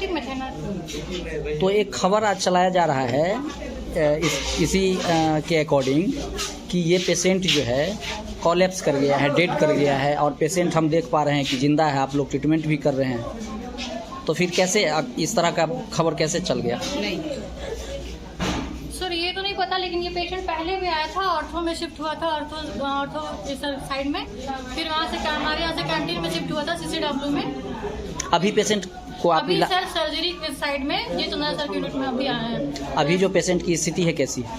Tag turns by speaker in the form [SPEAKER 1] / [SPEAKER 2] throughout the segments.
[SPEAKER 1] Active में थे ना।
[SPEAKER 2] तो एक खबर आज चलाया जा रहा है इसी के अकॉर्डिंग कि ये पेशेंट जो है कोलैप्स कर गया है, डेड कर गया है, और पेशेंट हम देख पा रहे हैं कि जिंदा है, आप लोग ट्रीटमेंट भी कर रहे हैं, तो फिर कैसे इस तरह का खबर कैसे चल गया?
[SPEAKER 1] नहीं सर, ये तो नहीं पता, लेकिन ये पेशेंट पहले भी आया था, ऑर्थो में शिफ्ट हुआ था, ऑर्थो साइड में, फिर वहाँ से हमारे यहाँ से कैंटीन में शिफ्ट हुआ था CCW में।
[SPEAKER 2] अभी पेशेंट को आप
[SPEAKER 1] अभी सर सर्जरी के साइड में ये चंद्रा सर के यूनिट में अभी आए हैं।
[SPEAKER 2] अभी जो पेशेंट की स्थिति है कैसी है?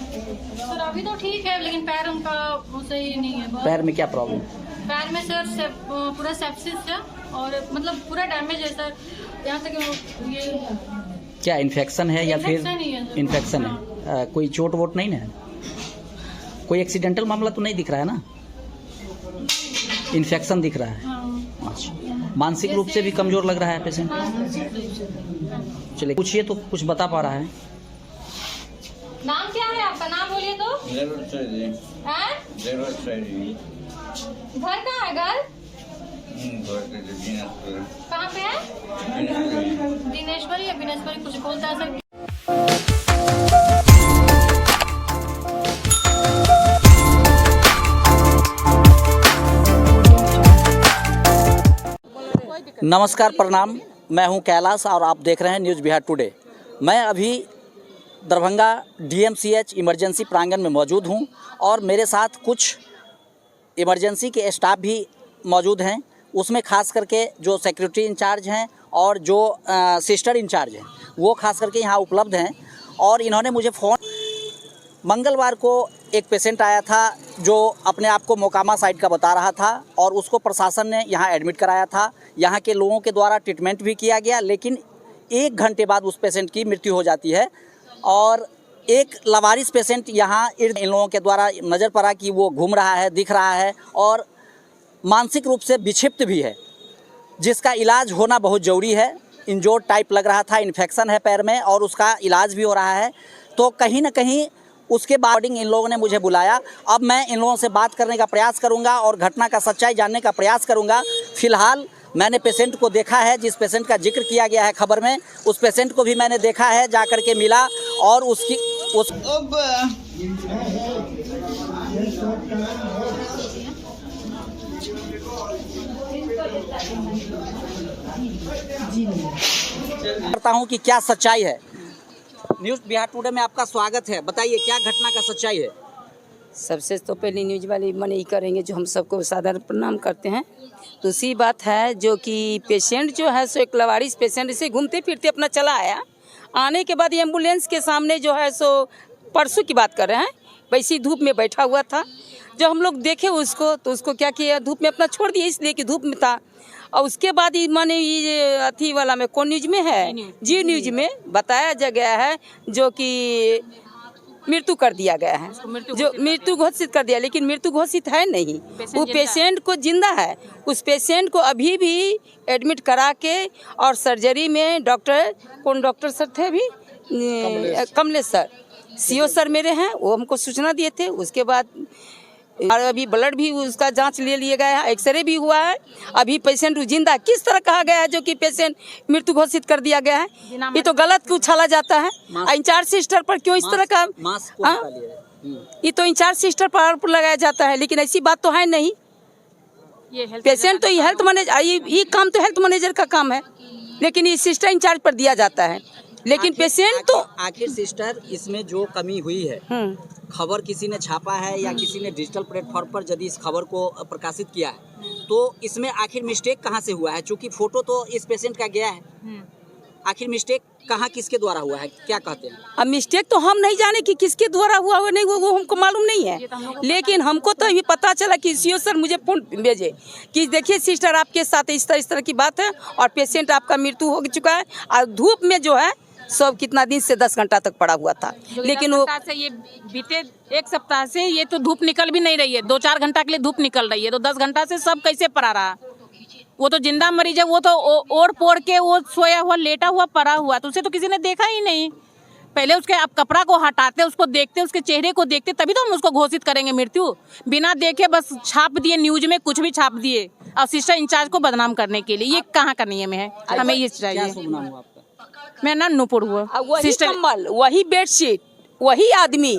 [SPEAKER 1] सर अभी तो ठीक है, लेकिन पैर उनका सही नहीं है।
[SPEAKER 2] पैर में क्या प्रॉब्लम?
[SPEAKER 1] पैर में सर पूरा सेप्सिस है और मतलब पूरा डैमेज है सर, यहाँ तक ये
[SPEAKER 2] क्या इन्फेक्शन है या फिर इन्फेक्शन
[SPEAKER 1] हाँ।
[SPEAKER 2] है? कोई चोट वोट नहीं ना? कोई एक्सीडेंटल मामला तो नहीं दिख रहा है ना? इन्फेक्शन दिख रहा है।
[SPEAKER 1] हाँ।
[SPEAKER 2] अच्छा, मानसिक रूप से भी कमजोर लग रहा है पेशेंट? चलिए पूछिए तो कुछ बता पा रहा है।
[SPEAKER 1] नाम क्या है आपका? नाम बोलिए तो। घर कहाँ है? घर कहाँ पे है? दिनेश्वरी या बिनेश्वरी कुछ बोलता है सर।
[SPEAKER 2] नमस्कार, प्रणाम। मैं हूं कैलाश और आप देख रहे हैं न्यूज़ बिहार टुडे। मैं अभी दरभंगा DMCH इमरजेंसी प्रांगण में मौजूद हूं और मेरे साथ कुछ इमरजेंसी के स्टाफ भी मौजूद हैं। उसमें खास करके जो सिक्योरिटी इंचार्ज हैं और जो सिस्टर इंचार्ज हैं वो खास करके यहाँ उपलब्ध हैं। और इन्होंने मुझे फ़ोन, मंगलवार को एक पेशेंट आया था जो अपने आप को मोकामा साइड का बता रहा था और उसको प्रशासन ने यहाँ एडमिट कराया था। यहाँ के लोगों के द्वारा ट्रीटमेंट भी किया गया, लेकिन 1 घंटे बाद उस पेशेंट की मृत्यु हो जाती है। और एक लावारिस पेशेंट यहाँ इन लोगों के द्वारा नज़र पड़ा कि वो घूम रहा है, दिख रहा है और मानसिक रूप से विक्षिप्त भी है, जिसका इलाज होना बहुत ज़रूरी है। इंजोर्ड टाइप लग रहा था, इन्फेक्शन है पैर में और उसका इलाज भी हो रहा है। तो कहीं ना कहीं उसके बाद इन लोगों ने मुझे बुलाया। अब मैं इन लोगों से बात करने का प्रयास करूंगा और घटना का सच्चाई जानने का प्रयास करूंगा। फिलहाल मैंने पेशेंट को देखा है, जिस पेशेंट का जिक्र किया गया है खबर में, उस पेशेंट को भी मैंने देखा है, जा कर के मिला और उसकी करता हूँ कि क्या सच्चाई है। न्यूज़ बिहार टुडे में आपका स्वागत है। बताइए क्या घटना का सच्चाई है?
[SPEAKER 3] सबसे तो पहले न्यूज वाले मने ही करेंगे जो हम सबको साधारण प्रणाम करते हैं। दूसरी बात है जो कि पेशेंट जो है सो एक लवारिस पेशेंट इसे घूमते फिरते अपना चला आया। आने के बाद एम्बुलेंस के सामने जो है सो परसों की बात कर रहे हैं, वैसी धूप में बैठा हुआ था। जब हम लोग देखे उसको तो उसको क्या किया, धूप में अपना छोड़ दिया इसलिए कि धूप में था। और उसके बाद ही माने ये अथी वाला में कौन न्यूज में है, जी न्यूज में बताया गया है जो कि मृत्यु कर दिया गया है, जो मृत्यु घोषित कर दिया, लेकिन मृत्यु घोषित है नहीं। वो पेशेंट को जिंदा है। उस पेशेंट को अभी भी एडमिट करा के और सर्जरी में डॉक्टर, कौन डॉक्टर सर थे अभी, कमलेश सर, CO सर मेरे हैं, वो हमको सूचना दिए थे। उसके बाद अभी ब्लड भी उसका जांच ले लिया गया है, एक्सरे भी हुआ है। अभी पेशेंट जिंदा किस तरह कहा गया है जो कि पेशेंट मृत्यु घोषित कर दिया गया है, ये तो गलत उछाला जाता है। इंचार्ज सिस्टर पर क्यों इस तरह का, ये तो इंचार्ज सिस्टर पर आरोप लगाया जाता है, लेकिन ऐसी बात तो है नहीं। पेशेंट तो हेल्थ मैनेजर, ये काम तो हेल्थ मैनेजर का काम है, लेकिन ये सिस्टर इंचार्ज पर दिया जाता है। लेकिन पेशेंट तो
[SPEAKER 2] आखिर सिस्टर इसमें जो कमी हुई है, खबर किसी ने छापा है या किसी ने डिजिटल प्लेटफॉर्म पर यदि इस खबर को प्रकाशित किया है, तो इसमें आखिर मिस्टेक कहां से हुआ है? चूंकि फोटो तो इस पेशेंट का गया है, आखिर मिस्टेक कहां किसके द्वारा हुआ है, क्या कहते हैं?
[SPEAKER 3] अब मिस्टेक तो हम नहीं जाने कि किसके द्वारा हुआ हो, नहीं वो हमको मालूम नहीं है। लेकिन हमको तो ये पता चला कि CO सर मुझे फोन भेजे कि देखिए सिस्टर आपके साथ इस तरह की बात है और पेशेंट आपका मृत्यु हो चुका है। और धूप में जो है सब कितना दिन से 10 घंटा तक पड़ा हुआ था, लेकिन वो
[SPEAKER 4] से ये बीते 1 सप्ताह से ये तो धूप निकल भी नहीं रही है। 2-4 घंटा के लिए धूप निकल रही है, तो 10 घंटा से सब कैसे पड़ा रहा? वो तो जिंदा मरीज है, वो तो ओढ़ पोड़ के वो सोया हुआ, लेटा हुआ, पड़ा हुआ, तो उसे तो किसी ने देखा ही नहीं। पहले उसके आप कपड़ा को हटाते, उसको देखते, उसके चेहरे को देखते, तभी तो हम उसको घोषित करेंगे मृत्यु। बिना देखे बस छाप दिए, न्यूज में कुछ भी छाप दिए और सिस्टर इंचार्ज को बदनाम करने के लिए। ये कहाँ का नियम है? हमें ये चाहिए। मेरा नाम नूपुर हुआ।
[SPEAKER 3] वही कम्बल, वही बेडशीट, वही आदमी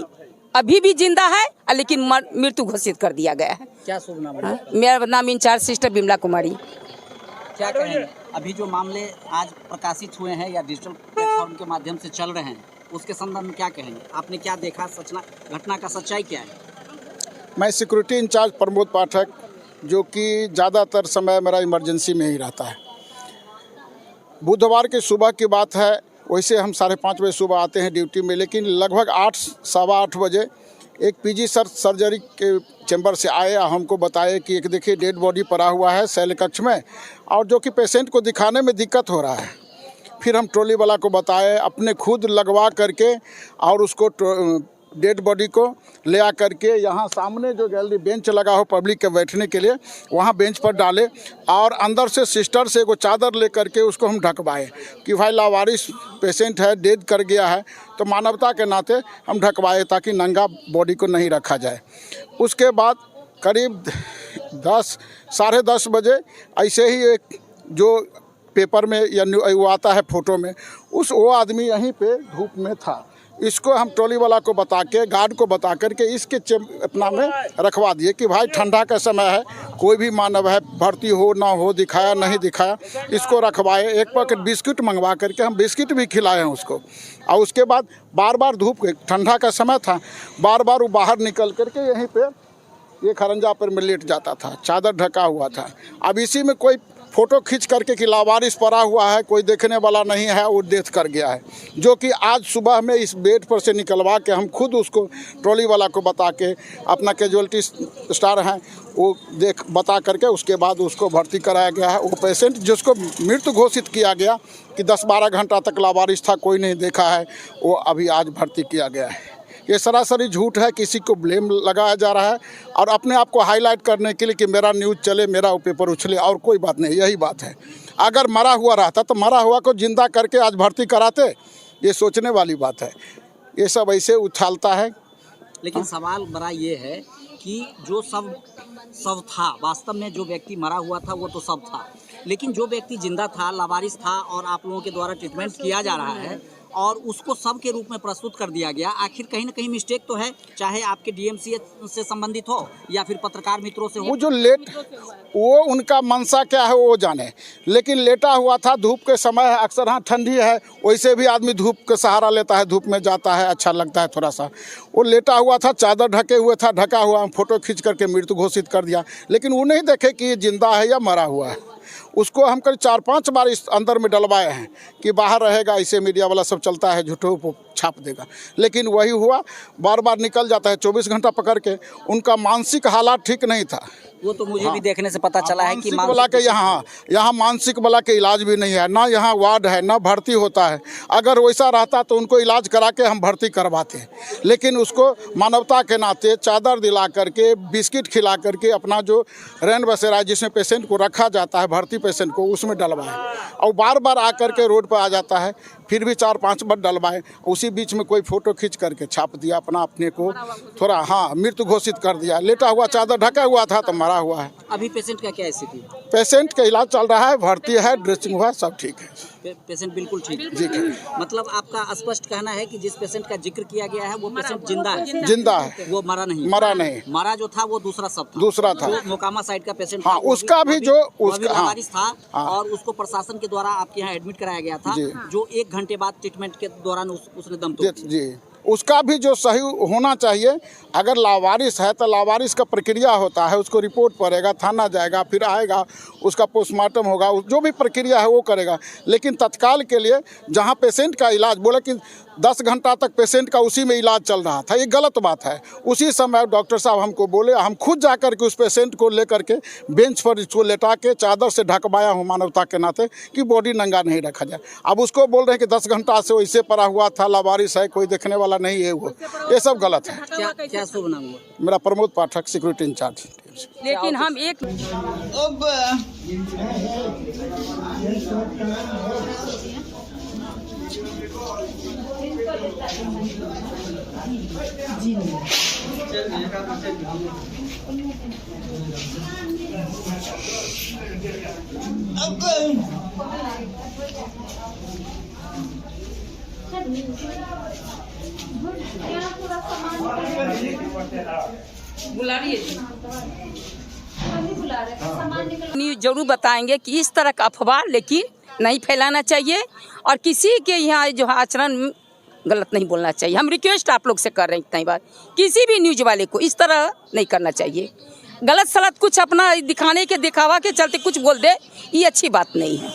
[SPEAKER 3] अभी भी जिंदा है, लेकिन मृत्यु घोषित कर दिया गया है।
[SPEAKER 2] क्या शुभ नाम है?
[SPEAKER 3] मेरा नाम इंचार्ज सिस्टर बिमला कुमारी।
[SPEAKER 2] क्या कहेंगे अभी जो मामले आज प्रकाशित हुए हैं या डिजिटल प्लेटफॉर्म के माध्यम से चल रहे हैं, उसके संदर्भ में क्या कहेंगे? आपने क्या देखा, घटना का सच्चाई क्या है?
[SPEAKER 5] मैं सिक्योरिटी इंचार्ज प्रमोद पाठक, जो कि ज़्यादातर समय मेरा इमरजेंसी में ही रहता है। बुधवार की सुबह की बात है, वैसे हम 5:30 बजे सुबह आते हैं ड्यूटी में, लेकिन लगभग 8 सवा 8 बजे एक पीजी सर्जरी के चैम्बर से आए, हमको बताए कि एक देखिए डेड बॉडी पड़ा हुआ है शैल कक्ष में, और जो कि पेशेंट को दिखाने में दिक्कत हो रहा है। फिर हम ट्रॉली वाला को बताए, अपने खुद लगवा करके और उसको डेड बॉडी को ले आ करके यहाँ सामने जो गैलरी बेंच लगा हो पब्लिक के बैठने के लिए, वहाँ बेंच पर डाले और अंदर से सिस्टर से एगो चादर ले करके उसको हम ढकवाए कि भाई लावारिस पेशेंट है, डेड कर गया है, तो मानवता के नाते हम ढकवाए ताकि नंगा बॉडी को नहीं रखा जाए। उसके बाद करीब 10 साढ़े 10 बजे ऐसे ही एक जो पेपर में या वो आता है फोटो में, वो आदमी यहीं पे धूप में था। इसको हम ट्रॉली वाला को बता के, गार्ड को बता करके इसके अपना में रखवा दिए कि भाई ठंडा का समय है, कोई भी मानव है, भर्ती हो ना हो, दिखाया नहीं दिखाया, इसको रखवाए। एक पैकेट बिस्किट मंगवा करके हम बिस्किट भी खिलाए हैं उसको। और उसके बाद बार बार धूप, ठंडा का समय था, बार बार वो बाहर निकल करके यहीं पे ये खरंजा पर में लेट जाता था, चादर ढका हुआ था। अब इसी में कोई फ़ोटो खींच करके कि लावारिस पड़ा हुआ है, कोई देखने वाला नहीं है, वो डेथ कर गया है, जो कि आज सुबह में इस बेड पर से निकलवा के हम खुद उसको ट्रॉली वाला को बता के, अपना कैजुअलिटी स्टार हैं वो बता करके उसके बाद उसको भर्ती कराया गया है। वो पेशेंट जिसको मृत्यु घोषित किया गया कि 10-12 घंटा तक लावारिस था, कोई नहीं देखा है, वो अभी आज भर्ती किया गया है। ये सरासरी झूठ है, किसी को ब्लेम लगाया जा रहा है और अपने आप को हाईलाइट करने के लिए कि मेरा न्यूज़ चले, मेरा वो पेपर उछले, और कोई बात नहीं। यही बात है, अगर मरा हुआ रहता तो मरा हुआ को जिंदा करके आज भर्ती कराते, ये सोचने वाली बात है। ये सब ऐसे उछालता है।
[SPEAKER 2] लेकिन सवाल बड़ा ये है कि जो सब था, वास्तव में जो व्यक्ति मरा हुआ था वो तो सब था, लेकिन जो व्यक्ति जिंदा था, लावारिस था और आप लोगों के द्वारा ट्रीटमेंट किया जा रहा है और उसको सब के रूप में प्रस्तुत कर दिया गया। आखिर कहीं ना कहीं मिस्टेक तो है, चाहे आपके डीएमसीएच से संबंधित हो या फिर पत्रकार मित्रों से हो।
[SPEAKER 5] वो जो वो उनका मनसा क्या है वो जाने, लेकिन लेटा हुआ था, धूप के समय है, अक्सर हाँ ठंडी है, वैसे भी आदमी धूप का सहारा लेता है, धूप में जाता है, अच्छा लगता है थोड़ा सा। वो लेटा हुआ था, चादर ढके हुए था, ढका हुआ, हम फोटो खींच करके मृत्यु घोषित कर दिया, लेकिन वो नहीं देखे कि ये जिंदा है या मरा हुआ है। उसको हम करीब 4-5 बार इस अंदर में डलवाए हैं कि बाहर रहेगा, इसे मीडिया वाला सब चलता है, झूठों को छाप देगा, लेकिन वही हुआ, बार बार निकल जाता है 24 घंटा पकड़ के। उनका मानसिक हालात ठीक नहीं था।
[SPEAKER 2] वो तो मुझे भी देखने से पता चला है कि
[SPEAKER 5] मानसिक वाला के यहाँ मानसिक वाला के इलाज भी नहीं है, ना यहाँ वार्ड है, ना भर्ती होता है। अगर वैसा रहता तो उनको इलाज करा के हम भर्ती करवाते, लेकिन उसको मानवता के नाते चादर दिला करके, बिस्किट खिला करके, अपना जो रैन बसेरा है जिसमें पेशेंट को रखा जाता है, भर्ती पेशेंट को, उसमें डलवाए। और बार बार आ करके रोड पर आ जाता है, फिर भी 4-5 बार डलवाए। उसी बीच में कोई फ़ोटो खींच करके छाप दिया, अपने को थोड़ा मृत्यु घोषित कर दिया। लेटा हुआ, चादर ढका हुआ था तो मरा हुआ है।
[SPEAKER 2] अभी पेशेंट का क्या स्थिति है?
[SPEAKER 5] पेशेंट का इलाज चल रहा है, भर्ती है, ड्रेसिंग हुआ, सब ठीक है।
[SPEAKER 2] पेशेंट बिल्कुल ठीक है?
[SPEAKER 5] जी।
[SPEAKER 2] मतलब आपका स्पष्ट कहना है कि जिस पेशेंट का जिक्र किया गया है वो पेशेंट जिंदा है?
[SPEAKER 5] जिंदा है,
[SPEAKER 2] वो मरा नहीं?
[SPEAKER 5] मरा
[SPEAKER 2] जो था वो दूसरा था।
[SPEAKER 5] जो
[SPEAKER 2] मोकामा साइड का पेशेंट
[SPEAKER 5] हाँ, उसका भी जो उसका
[SPEAKER 2] लावारिस था और उसको प्रशासन के द्वारा आपके यहाँ एडमिट कराया गया था, जो 1 घंटे बाद ट्रीटमेंट के दौरान उसने दम तोड़ दिया।
[SPEAKER 5] जी, उसका भी जो सही होना चाहिए। अगर लावारिस है तो लावारिस का प्रक्रिया होता है, उसको रिपोर्ट पड़ेगा, थाना जाएगा, फिर आएगा, उसका पोस्टमार्टम होगा, जो भी प्रक्रिया है वो करेगा। लेकिन तत्काल के लिए जहां पेशेंट का इलाज, बोले कि 10 घंटा तक पेशेंट का उसी में इलाज चल रहा था, ये गलत बात है। उसी समय डॉक्टर साहब हमको बोले, हम खुद जाकर के उस पेशेंट को लेकर के बेंच पर इसको लेटा के चादर से ढकवाया हूँ मानवता के नाते कि बॉडी नंगा नहीं रखा जाए। अब उसको बोल रहे हैं कि 10 घंटा से वैसे पड़ा हुआ था, लावारिस है, कोई देखने वाला नहीं है, वो ये सब गलत है।
[SPEAKER 2] क्या शुभ नाम हुआ?
[SPEAKER 5] मेरा प्रमोद पाठक, सिक्योरिटी इंचार्ज।
[SPEAKER 3] लेकिन हम एक
[SPEAKER 6] अब
[SPEAKER 3] न्यूज़ जरूर बताएंगे कि इस तरह का अफवाह लेकिन नहीं फैलाना चाहिए और किसी के यहाँ जो आचरण गलत नहीं बोलना चाहिए। हम रिक्वेस्ट आप लोग से कर रहे हैं इतना ही बात, किसी भी न्यूज़ वाले को इस तरह नहीं करना चाहिए। गलत सलत कुछ अपना दिखाने के दिखावा के चलते कुछ बोल दे, ये अच्छी बात नहीं है।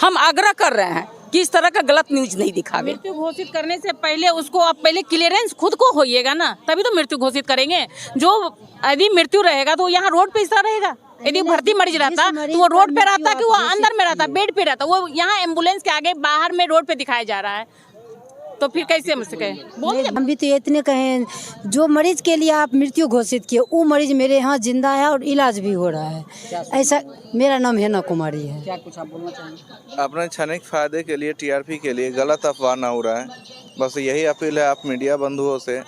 [SPEAKER 3] हम आग्रह कर रहे हैं कि इस तरह का गलत न्यूज़ नहीं दिखावे।
[SPEAKER 4] मृत्यु घोषित करने से पहले उसको आप पहले क्लियरेंस खुद को होइएगा ना, तभी तो मृत्यु घोषित करेंगे। जो यदि मृत्यु रहेगा तो यहाँ रोड पे इस तरह रहेगा। यदि भर्ती मरीज रहता तो वो रोड पे रहता कि वो अंदर में रहता, बेड पे रहता, वो यहाँ एम्बुलेंस के आगे बाहर में रोड पे दिखाया जा रहा है, तो फिर कैसे हम उससे कहें?
[SPEAKER 6] हम भी तो इतने कहें, जो मरीज के लिए आप मृत्यु घोषित किए वो मरीज मेरे यहाँ जिंदा है और इलाज भी हो रहा है। ऐसा मेरा नाम हेना कुमारी है।
[SPEAKER 2] क्या कुछ आप बोलना चाहेंगे?
[SPEAKER 7] अपने क्षणिक फायदे के लिए, टीआरपी के लिए गलत अफवाह ना हो रहा है, बस यही अपील है आप मीडिया बंधुओं से।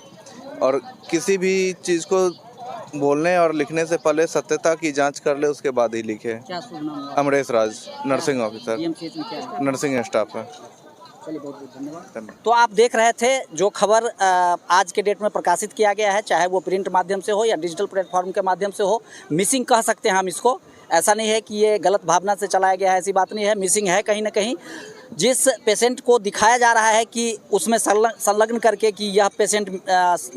[SPEAKER 7] और किसी भी चीज़ को बोलने और लिखने से पहले सत्यता की जांच कर ले, उसके बाद ही लिखे।
[SPEAKER 2] क्या शुभ नाम है?
[SPEAKER 7] अमरेश राज, नर्सिंग ऑफिसर,
[SPEAKER 2] DMCH में क्या है?
[SPEAKER 7] नर्सिंग स्टाफ है।
[SPEAKER 2] चलिए, बहुत बहुत धन्यवाद। तो आप देख रहे थे जो खबर आज के डेट में प्रकाशित किया गया है, चाहे वो प्रिंट माध्यम से हो या डिजिटल प्लेटफॉर्म के माध्यम से हो। मिसिंग कह सकते हैं हम इसको, ऐसा नहीं है कि ये गलत भावना से चलाया गया है, ऐसी बात नहीं है। मिसिंग है कहीं ना कहीं। जिस पेशेंट को दिखाया जा रहा है कि उसमें संलग्न करके कि यह पेशेंट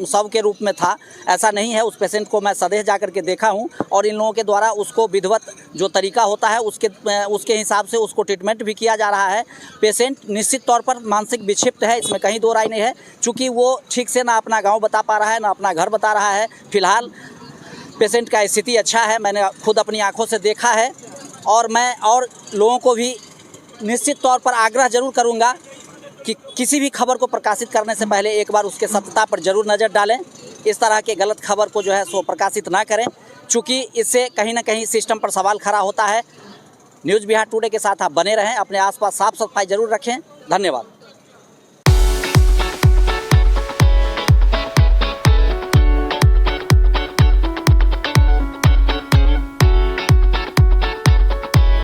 [SPEAKER 2] शव के रूप में था, ऐसा नहीं है। उस पेशेंट को मैं सदेह जा करके देखा हूं और इन लोगों के द्वारा उसको विधिवत जो तरीका होता है उसके हिसाब से उसको ट्रीटमेंट भी किया जा रहा है। पेशेंट निश्चित तौर पर मानसिक विक्षिप्त है, इसमें कहीं दो राय नहीं है, चूँकि वो ठीक से ना अपना गाँव बता पा रहा है ना अपना घर बता रहा है। फिलहाल पेशेंट का स्थिति अच्छा है, मैंने खुद अपनी आँखों से देखा है। और मैं और लोगों को भी निश्चित तौर पर आग्रह जरूर करूंगा कि किसी भी खबर को प्रकाशित करने से पहले एक बार उसके सत्यता पर जरूर नज़र डालें। इस तरह के गलत खबर को जो है सो प्रकाशित ना करें, चूँकि इससे कहीं ना कहीं सिस्टम पर सवाल खड़ा होता है। न्यूज़ बिहार टुडे के साथ आप बने रहें, अपने आसपास साफ सफाई जरूर रखें। धन्यवाद।